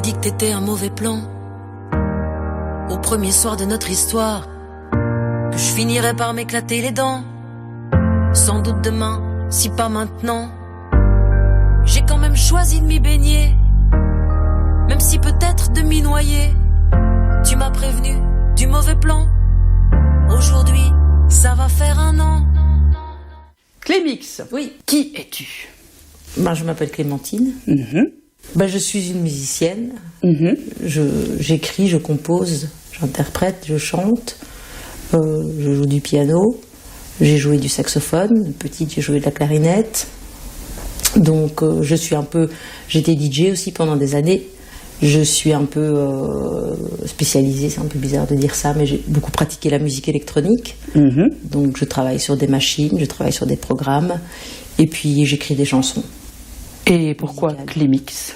dit que t'étais un mauvais plan. Au premier soir de notre histoire, que je finirais par m'éclater les dents. Sans doute demain, si pas maintenant. J'ai quand même choisi de m'y baigner, même si peut-être de m'y noyer. Tu m'as prévenu du mauvais plan. Aujourd'hui, ça va faire 1 an. Clémix, oui. Qui es-tu? Je m'appelle Clémentine. Je suis une musicienne. J'écris, je compose, j'interprète, je chante. Je joue du piano. J'ai joué du saxophone. Petite, j'ai joué de la clarinette. Donc, je suis un peu... J'étais DJ aussi pendant des années. Je suis un peu spécialisée, c'est un peu bizarre de dire ça, mais j'ai beaucoup pratiqué la musique électronique. Donc, je travaille sur des machines, je travaille sur des programmes. Et puis, j'écris des chansons. Et pourquoi Clémix?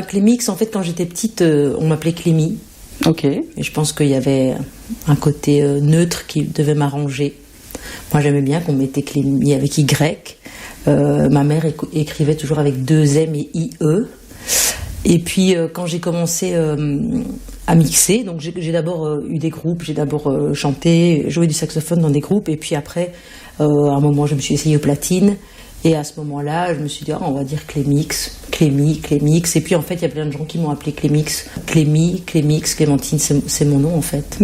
Clémix, en fait, quand j'étais petite, on m'appelait Clémy. Ok. Et je pense qu'il y avait un côté neutre qui devait m'arranger. Moi, j'aimais bien qu'on mettait Clémy avec Y. Ma mère écrivait toujours avec 2 M et IE. Et puis, quand j'ai commencé à mixer, donc j'ai d'abord eu des groupes, j'ai d'abord chanté, joué du saxophone dans des groupes. Et puis après, à un moment, je me suis essayée aux platines. Et à ce moment-là, je me suis dit, on va dire Clémix, Clémy, Clémix. Et puis en fait, il y a plein de gens qui m'ont appelé Clémix. Clémy, Clémix, Clémentine, c'est mon nom en fait.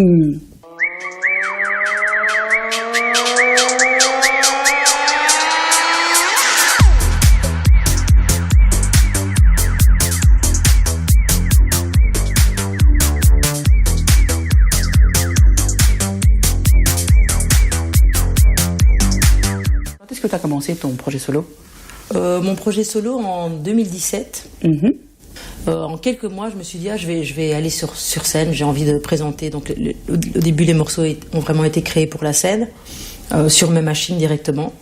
Est-ce que tu as commencé ton projet solo? Mon projet solo en 2017. En quelques mois, je me suis dit, je vais aller sur scène, j'ai envie de présenter. Donc, au début, les morceaux ont vraiment été créés pour la scène, sur mes machines directement.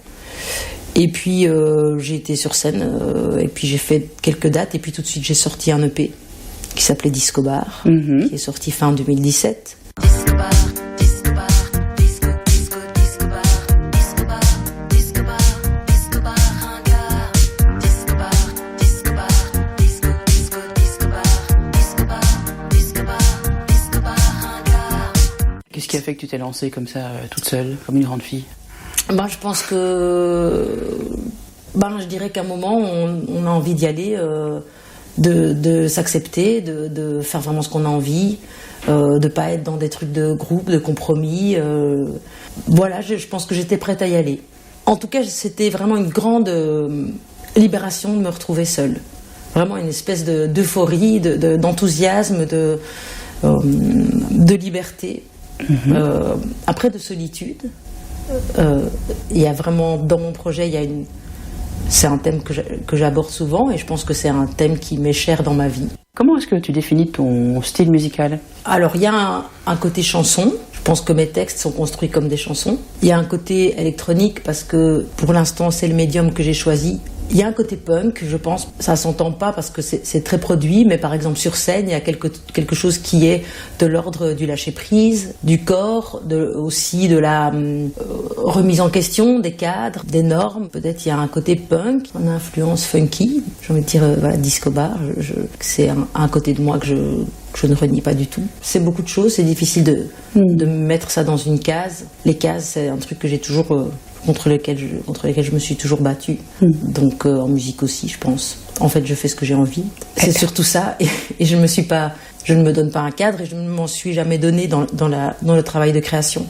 Et puis, j'ai été sur scène, et puis j'ai fait quelques dates, et puis tout de suite, j'ai sorti un EP qui s'appelait Disco Bar, qui est sorti fin 2017. Disco Bar. Qu'est-ce qui a fait que tu t'es lancée comme ça, toute seule, comme une grande fille? Je pense que... je dirais qu'à un moment, on a envie d'y aller, de s'accepter, de faire vraiment ce qu'on a envie, de ne pas être dans des trucs de groupe, de compromis. Je pense que j'étais prête à y aller. En tout cas, c'était vraiment une grande libération de me retrouver seule. Vraiment une espèce d'euphorie, d'enthousiasme, de liberté. Après, de solitude. Il y a vraiment, dans mon projet, c'est un thème que j'aborde souvent et je pense que c'est un thème qui m'est cher dans ma vie. Comment est-ce que tu définis ton style musical? Alors, il y a un côté chanson. Je pense que mes textes sont construits comme des chansons. Il y a un côté électronique parce que pour l'instant, c'est le médium que j'ai choisi. Il y a un côté punk, je pense, ça s'entend pas parce que c'est très produit, mais par exemple sur scène, il y a quelque chose qui est de l'ordre du lâcher-prise, du corps, aussi de la remise en question des cadres, des normes. Peut-être il y a un côté punk, une influence funky, j'ai envie de dire disco bar, c'est un côté de moi que je ne renie pas du tout. C'est beaucoup de choses, c'est difficile de mettre ça dans une case. Les cases, c'est un truc que j'ai toujours... contre lesquels je me suis toujours battue. Donc en musique aussi, je pense. En fait, je fais ce que j'ai envie. C'est surtout ça. Et je ne me donne pas un cadre et je ne m'en suis jamais donné dans le travail de création.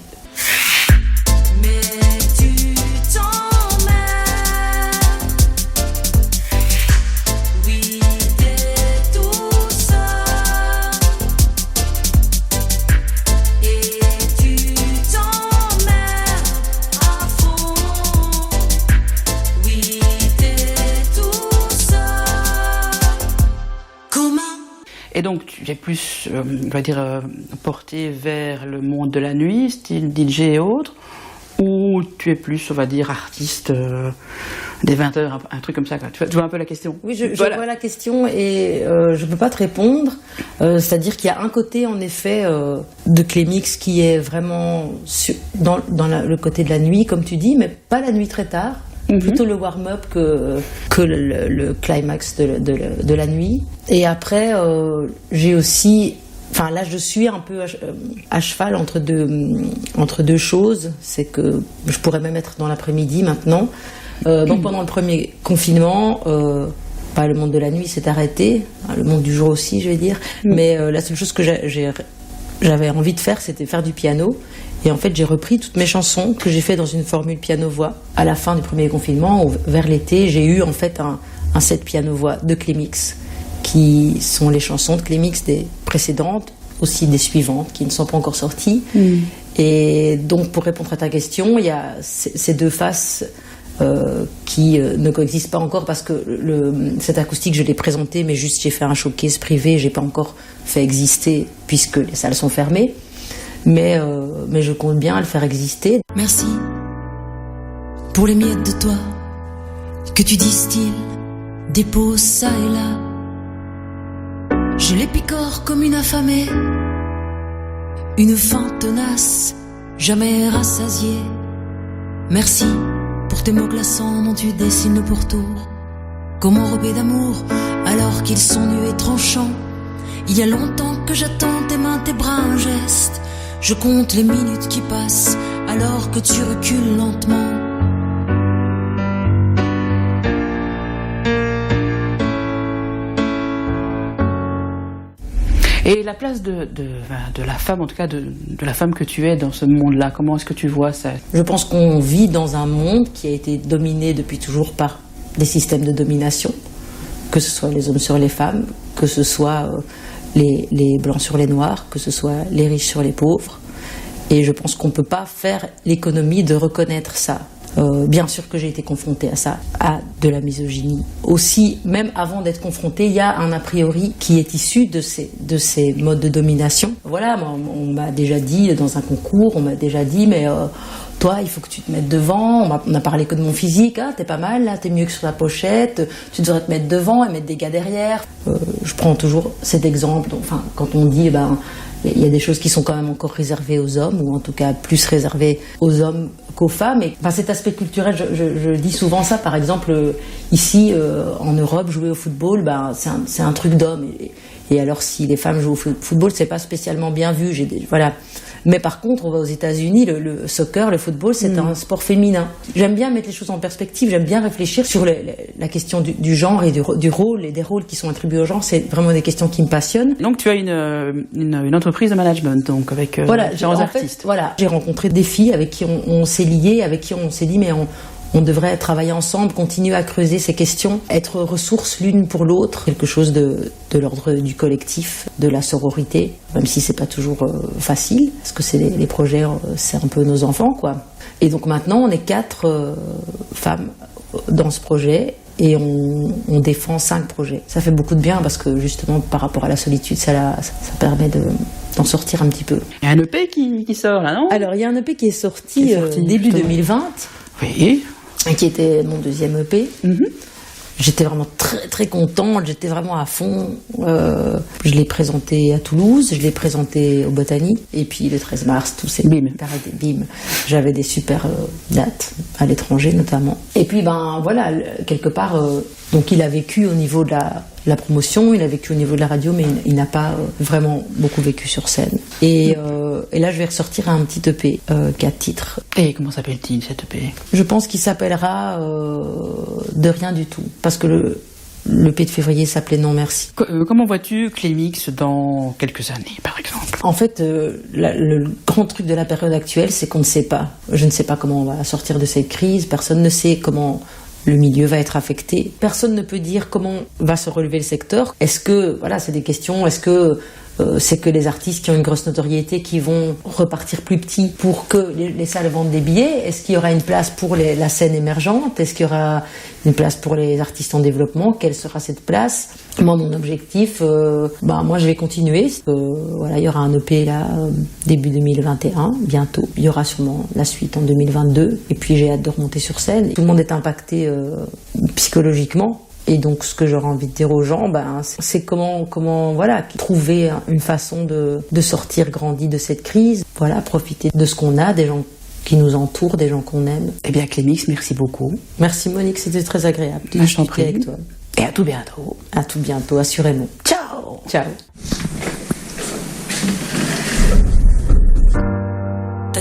Et donc, tu es plus, porté vers le monde de la nuit, style DJ et autres, ou tu es plus, artiste des 20h, un truc comme ça, quoi. Tu vois un peu la question? Oui, je vois la question et je ne peux pas te répondre. C'est-à-dire qu'il y a un côté, en effet, de Clémix qui est vraiment dans le côté de la nuit, comme tu dis, mais pas la nuit très tard. Plutôt le warm-up que le climax de la nuit. Et après, j'ai aussi... Enfin, là, je suis un peu à cheval entre deux choses. C'est que je pourrais même être dans l'après-midi maintenant. Donc, pendant le premier confinement... le monde de la nuit s'est arrêté, le monde du jour aussi, je vais dire. Mais la seule chose que j'avais envie de faire, c'était faire du piano. Et en fait, j'ai repris toutes mes chansons que j'ai fait dans une formule piano-voix. À la fin du premier confinement, vers l'été, j'ai eu en fait un set piano-voix de Clémix, qui sont les chansons de Clémix des précédentes, aussi des suivantes, qui ne sont pas encore sorties. Et donc, pour répondre à ta question, il y a ces deux faces qui ne coexistent pas encore parce que cette acoustique, je l'ai présentée, mais juste j'ai fait un showcase privé, j'ai pas encore fait exister puisque les salles sont fermées. Mais je compte bien le faire exister. Merci pour les miettes de toi que tu distilles, déposes ça et là. Je les picore comme une affamée, une faim tenace, jamais rassasiée. Merci pour tes mots glaçants dont tu dessines le pourtour, comme enrobés d'amour alors qu'ils sont nus et tranchants. Il y a longtemps que j'attends tes mains, tes bras, un geste. Je compte les minutes qui passent alors que tu recules lentement. Et la place de la femme, en tout cas de la femme que tu es dans ce monde-là, comment est-ce que tu vois ça? Je pense qu'on vit dans un monde qui a été dominé depuis toujours par des systèmes de domination, que ce soit les hommes sur les femmes, que ce soit les blancs sur les noirs, que ce soit les riches sur les pauvres. Et je pense qu'on ne peut pas faire l'économie de reconnaître ça. Bien sûr que j'ai été confrontée à ça, à de la misogynie. Aussi, même avant d'être confrontée, il y a un a priori qui est issu de ces modes de domination. Voilà, on m'a déjà dit dans un concours, on m'a déjà dit, mais toi, il faut que tu te mettes devant. On a parlé que de mon physique, t'es pas mal, là, t'es mieux que sur la pochette, tu devrais te mettre devant et mettre des gars derrière. Je prends toujours cet exemple, enfin, quand on dit, il y a des choses qui sont quand même encore réservées aux hommes, ou en tout cas plus réservées aux hommes qu'aux femmes. Et cet aspect culturel, je dis souvent ça. Par exemple, ici, en Europe, jouer au football, c'est un truc d'homme. Et alors, si les femmes jouent au football, c'est pas spécialement bien vu. Voilà. Mais par contre, on va aux États-Unis, le soccer, le football, c'est un sport féminin. J'aime bien mettre les choses en perspective, j'aime bien réfléchir sur la question du genre et du rôle et des rôles qui sont attribués au genre. C'est vraiment des questions qui me passionnent. Donc tu as une entreprise de management, donc avec différents artistes. Voilà, j'ai rencontré des filles avec qui on s'est liés, avec qui on s'est dit mais on devrait travailler ensemble, continuer à creuser ces questions, être ressources l'une pour l'autre, quelque chose de l'ordre du collectif, de la sororité, même si c'est pas toujours facile, parce que les projets, c'est un peu nos enfants, quoi. Et donc maintenant, on est 4 femmes dans ce projet, et on défend 5 projets. Ça fait beaucoup de bien, parce que justement, par rapport à la solitude, ça permet d'en sortir un petit peu. Il y a un EP qui sort, là, non? Alors, il y a un EP qui est sorti début 2020. Oui. Qui était mon deuxième EP. J'étais vraiment très très contente, j'étais vraiment à fond. Je l'ai présenté à Toulouse, je l'ai présenté au Botanique, et puis le 13 mars, tout s'est arrêté, bim. J'avais des super dates, à l'étranger notamment. Et puis voilà, quelque part, donc il a vécu au niveau de la promotion, il a vécu au niveau de la radio, mais il n'a pas vraiment beaucoup vécu sur scène. Et là, je vais ressortir un petit EP, 4 titres. Et comment s'appelle-t-il, cet EP? Je pense qu'il s'appellera De rien du tout, parce que le EP de février s'appelait Non Merci. Comment vois-tu Clémix dans quelques années, par exemple? En fait, le grand truc de la période actuelle, c'est qu'on ne sait pas. Je ne sais pas comment on va sortir de cette crise, personne ne sait comment le milieu va être affecté. Personne ne peut dire comment va se relever le secteur. Est-ce que, voilà, c'est des questions, est-ce que c'est que les artistes qui ont une grosse notoriété qui vont repartir plus petits pour que les salles vendent des billets? Est-ce qu'il y aura une place pour la scène émergente? Est-ce qu'il y aura une place pour les artistes en développement? Quelle sera cette place? Moi, mon objectif, moi je vais continuer. Voilà, il y aura un EP là, début 2021, bientôt. Il y aura sûrement la suite en 2022. Et puis j'ai hâte de remonter sur scène. Tout le monde est impacté psychologiquement. Et donc, ce que j'aurais envie de dire aux gens, c'est comment trouver une façon de sortir grandi de cette crise. Voilà, profiter de ce qu'on a, des gens qui nous entourent, des gens qu'on aime. Eh bien, Clémix, merci beaucoup. Merci Monique, c'était très agréable de Je t'en discuter prie. avec toi. Et à tout bientôt. À tout bientôt, assurément. Ciao. Ciao.